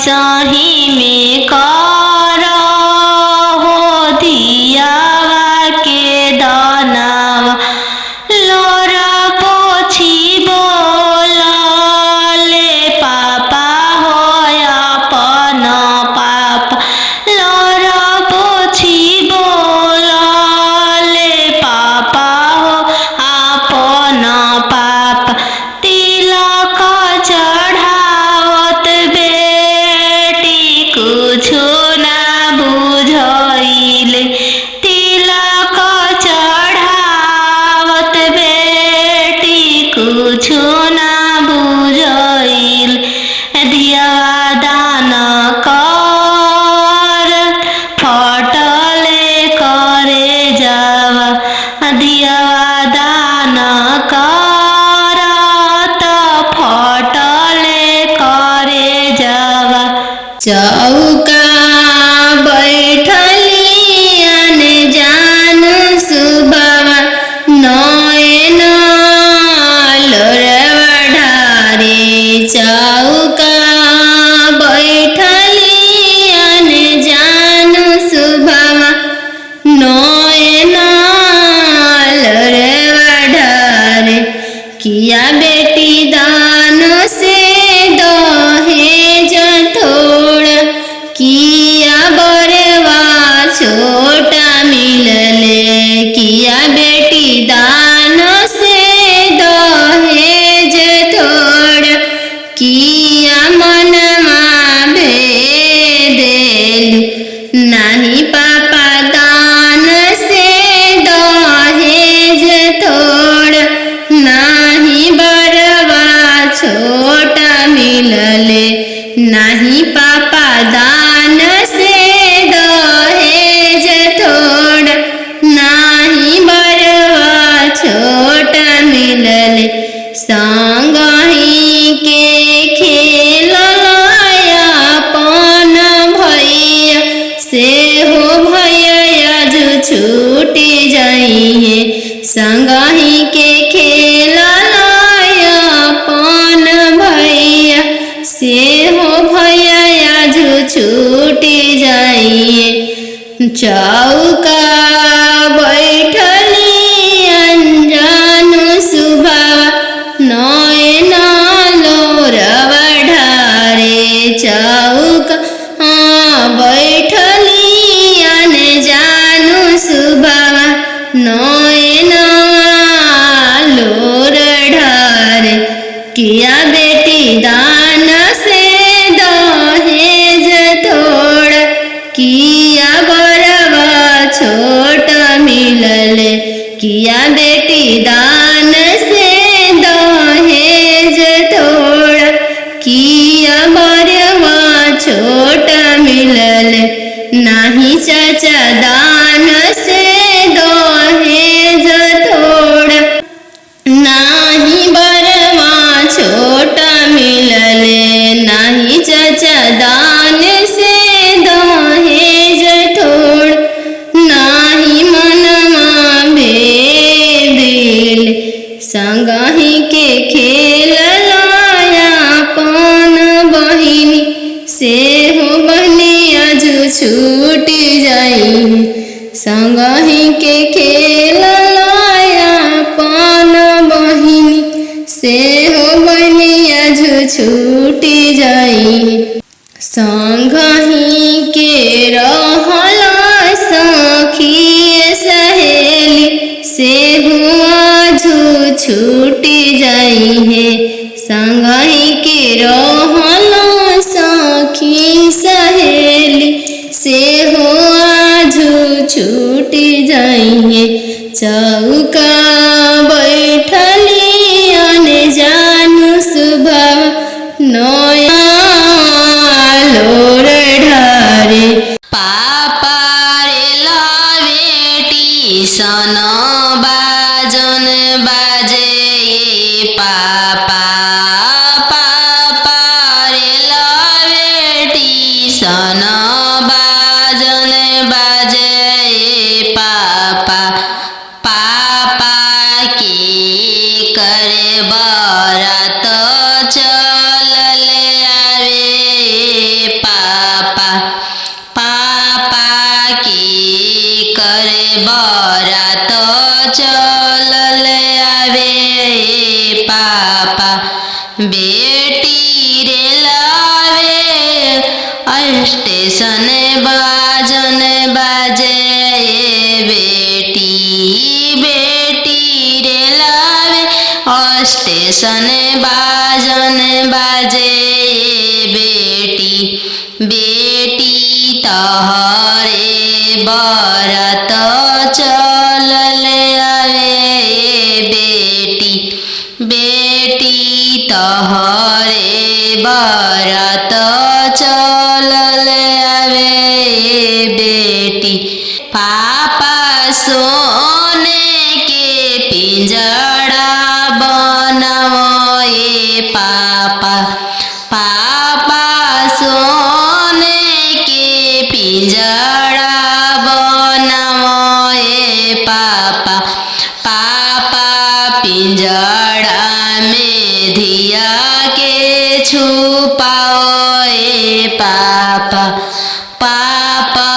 सही में कर हो दियावा के दानावा लोर पोछी बोलले पापा हो अपन पाप लोर पोछी बोलले पापा हो अपन पाप तिलक चढ़ावत बेटी कुछु ना बुझइले तिलक चढ़ावत बेटी कुछु ना बुझइले दियावा दान कर फटले करे जावा दियावा दान कर त फटले करे जावा चौका बैठली अनजान सुबवा नयन लोरवा ढारे चौका बैठली अनजान सुबवा नयन लोरवा ढारे किया बेटी दान से दहेज थोड़ा किया बरवा छोटा मिलले किया बेटी दान से दहेज थोड़ा किया मनमा भेदेल नहीं पापा दान से दहेज थोड़ा नहीं बरवा छोटा मिलले नहीं पापा दान से दहेज थोड़ा नहीं बरवा छोटा मिलले संगही के खेललाया अपन भैया से हो भैया जो छूटी जाइए संगही के खेललाया अपन भैया से हो भैया जो छूटी जाइए चौका बैठली अनजान सुबह नयन लोरवा ढारे चौका बैठली अनजान सुबह नयन लोर ढारे किया बेटी दान से दहेज थोड़ा किया बरवा छोटा मिलले किया बेटी दान से दहेज थोड़ा किया बरवा छोटा मिलले नहीं चाचा दान से दहेज थोड़ा नहीं बरवा छोटा मिलले नहीं चाचा दान से दहेज थोड़ा नहीं मनमा भेदिल संगही के खेललाया अपन बहिनी से हो बनिया जो छूटी जाई संगही के खेललाया अपन बहिनी से हो बनिया जो छूटी जाई संगही के रहला सखी सहेली से हुआ जो छूटी जाई है संगही के रहला सखी सहेली से हुआ जो छूटी जाई है चौका बैठली अनजान सुबह नया लोर ढारे पापा रे बेटी सन बाजन बाजे पापा पापा रे बेटी सन बाजन बाजे पापा पापा की करे बरात चलले आवे बेटी रे लावे स्टेशन बाजन बाजे बेटी बेटी रे लावे स्टेशन बाजन बाजे बेटी बेटी तहरे बरत चलल आवे बेटी बेटी तहरे बरत चलल आवे बेटी पापा सोने के पिंजड़ा बनाओ पापा पापा सोने के पिंजड़ा बनाओ पापा पापा पिंजड़ा में धिया के छुपाओ पापा पापा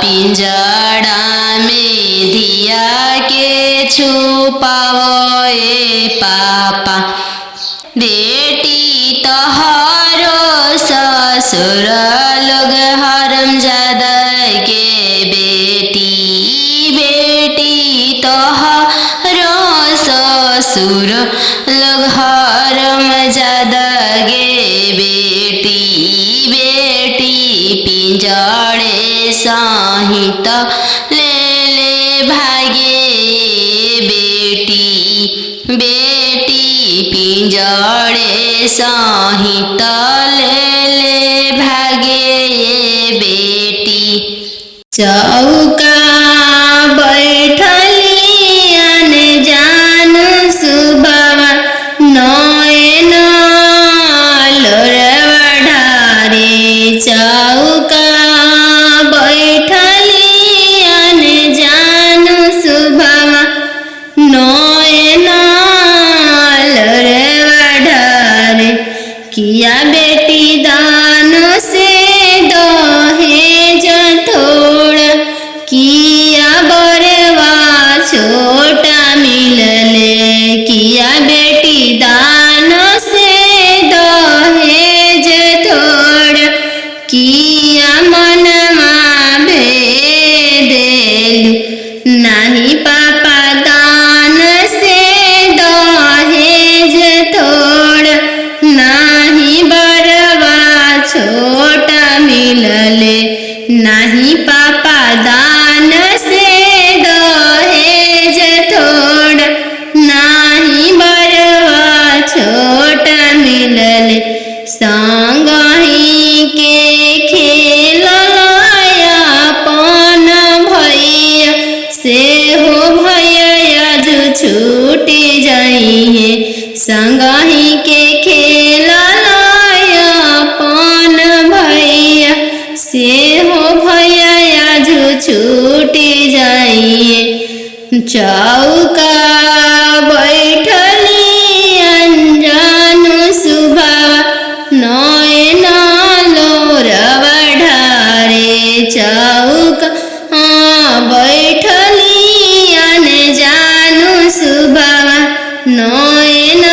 पिंजड़ा में धिया के छुपाओ पापा बेटी तोहरो ससुर लोग हरमजादा के बेटी बेटी तोहरो ससुर लोग हरमजादा गे बेटी बेटी पिंजड़े सहित ले भागे बेटी बेटी पिंजड़े सहित ले भागे बेटी चौका बैठली जान सुबवा नयन लोरवा ढारे चौका बैठली जान सुबवा नयन लोरवा ढारे किया बेटी दान से दहेज थोड़ा किया बरवा छोटा मिलले किया बेटी दान से दहेज थोड़ा किया मनमा भेदेलु नहीं पापा दान से दहेज थोड़ा नहीं बरवा छोटा मिलले नहीं पापा दान से दहेज थोड़ा नहीं बरवा छोटा मिलले संगही के खेलया पन भैया से हो भैया जो छूटी जाई है संगही के खेलया पन भैया से हो भैया जो छूटी जाइए चौका बैठली अंजानु सुबह नयन लोरवा ढारे चौका बैठली जानू सुबह नयन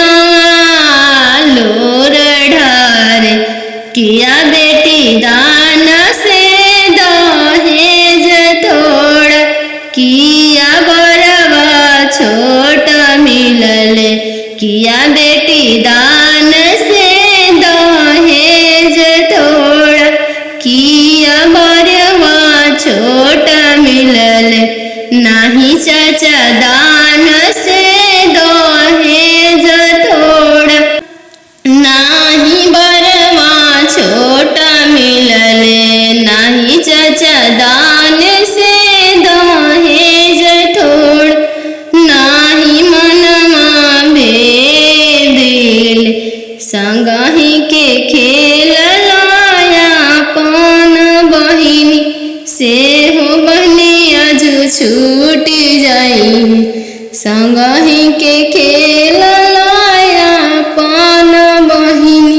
लोर ढारे किया बेटी दान से दहेज थोड़ा किया बरवा छोटा मिलले किया बेटी दान से दहेज थोड़ा किया बरवा छोटा मिलले नहीं चाचा दान से दहेज थोड़ा नहीं बरवा छोटा मिलले नहीं चाचा दान से दहेज थोड़ा नहीं मनमा भेदिल संगही के खेल लाया पन बहिनी से हो बनिया जो छूटी जाई संगही के खेल लाया पन बहिनी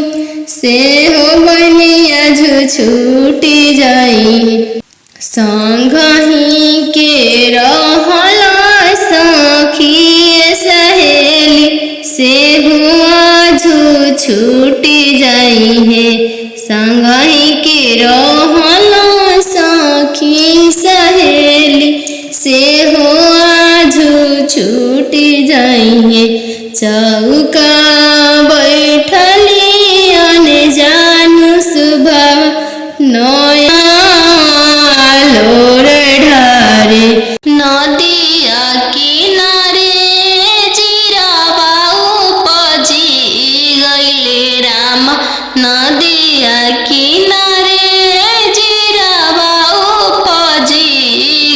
से हो बनिया जो छूटी जाई संगही के रहला सखी सहेली से हुआ छू छूट जाइए। चौका बैठली अने जानू सुबह नया लोर ढारे। नदिया किनारे जिरावा उपजी गइले राम। नदिया किनारे जिरावा उपजी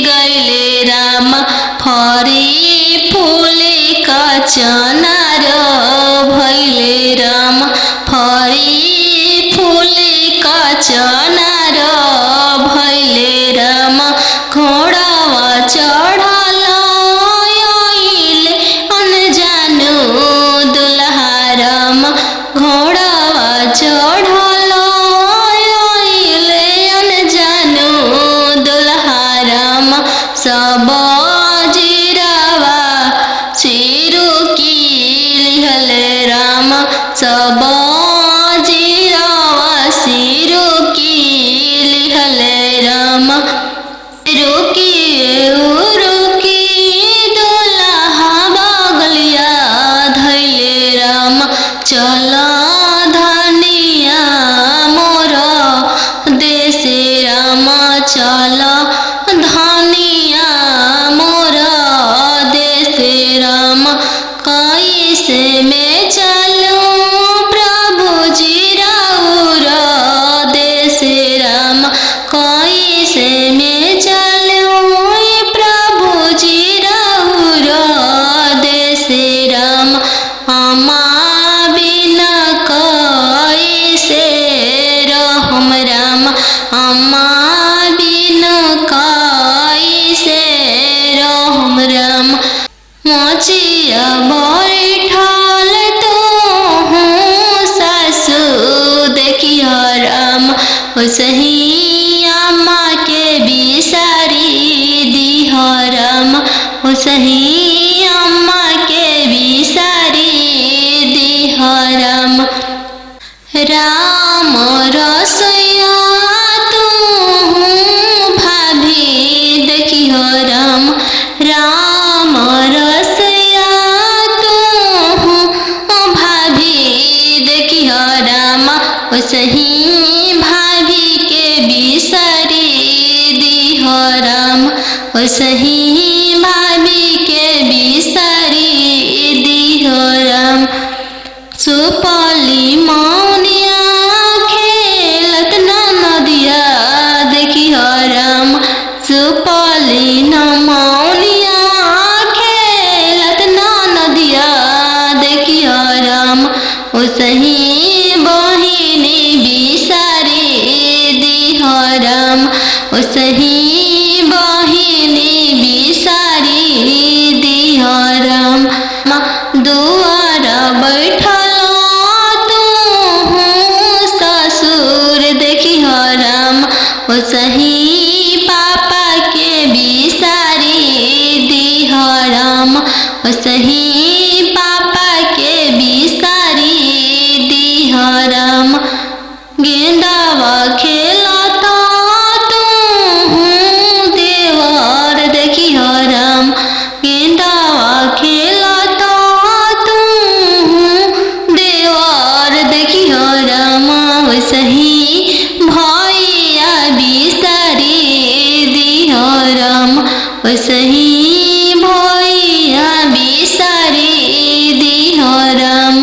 गइले राम। फरी फूले का चनार भइले राम। फरी फूले का चनार भइले राम। घोड़ावा चढ़ल आइले अनजानु दुल्हा राम। घोड़ावा चढ़ल आइले अनजानु दुल्हा राम। सब जिरावा चिरुकी लिहले राम। सब जिरावा सिरुकी लिहले राम। रुकी रुकी दुल्हा बगलिया धैले राम। चल धनिया मोर देशे राम। चल धनिया मोर देशे राम। कैसे में चलूं प्रभु जी राउर देशे राम। कैसे में चलूं प्रभु जी राउर देशे राम। अम्मा बिना कैसे रहम राम। अम्मा बिना कैसे रहम राम। मोचिया बैठल तू सासु देखिया राम। ओसही अम्मा के बिसारी दिह राम। ओसही अम्मा के बिसारी दिह राम। राम रसोइया तू भाभी देखियो राम। राम रसोइया तू भाभी देखियो राम। ओसही भाभी के बिसारी दिह राम। ओसही भाभी के बिसारी दिह राम। सुपली मौनिया खेलत नदिया देखियो राम। सुपली मौनिया खेलत नदिया देखियो राम। ओसही बहिनी बिसारी दिह राम। ओसही बहिनी बिसारी दिह राम। दुआर बैठल तू ससुर देखियो राम। ओसही पापा के बिसारी दिह राम। ओसही पापा के बिसारी दिह राम। गेंदावा खेलता तू देवर देखियो राम। गेंदावा खेलता तू देवर देखियो राम। ओसही भैया बिसारी दिह राम। ओसही भैया बिसारी दिह राम।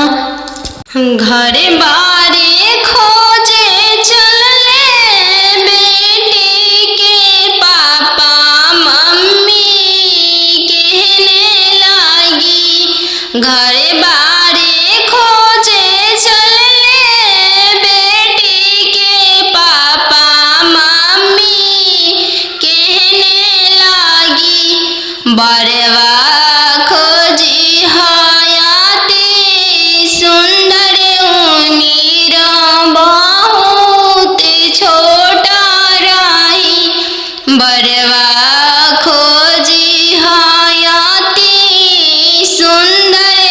घरे बारे खोजे चलले बेटी के पापा मम्मी कहने लागी। घरे बारे खोजे चलले बेटी के पापा मम्मी कहने लागी। बरवा खोजी हयाती सुंदर उमीर बहुत छोटा रही। बरवा खोजी हयाती सुंदर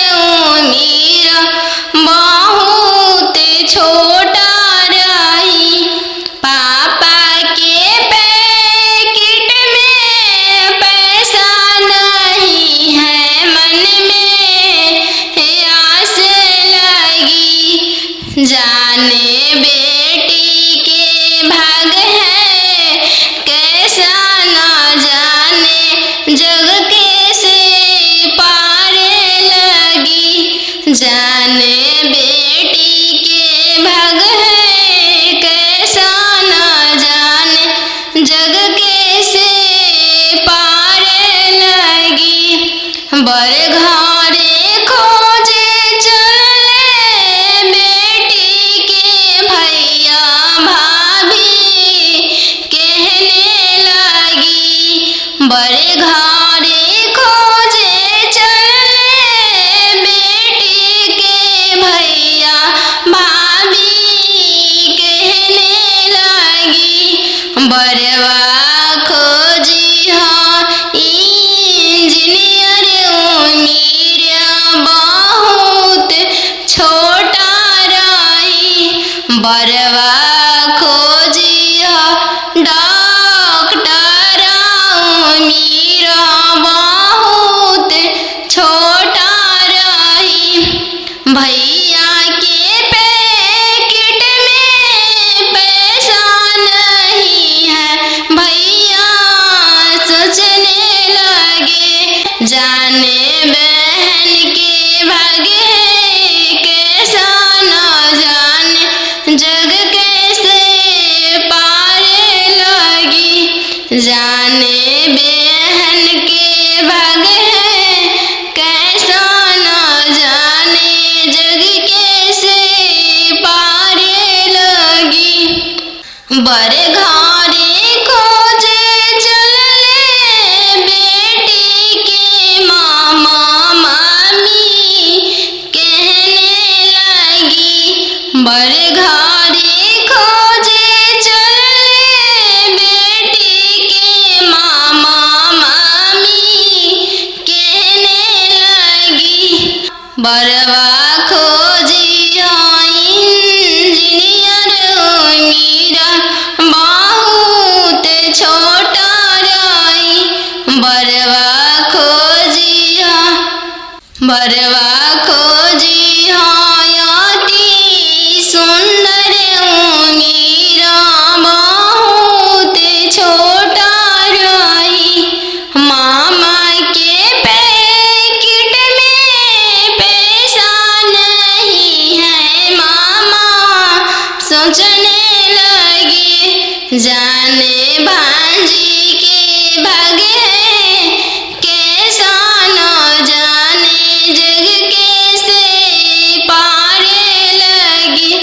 जाने बहन के भाग्य है कैसा न जाने जग कैसे पार लगी। जाने बहन के भाग्य है कैसा न जाने जग कैसे पार लगी। बड़े घरे खोजे चलले बेटी के मामा मामी कहने लगी। बड़े घरे खोजे चलले बेटी के मामा मामी कहने लगी। बरवा खोजी इंजीनियर मीरा बहुत छोटा रही। बरवा खोजी अति सुंदर मीरा बहुत छोटा रही। मामा के पैकेट में पैसा नहीं है मामा सोचने लगे। जाने भांजी के भाग्य है कैसा न जाने जग कैसे पार लगी।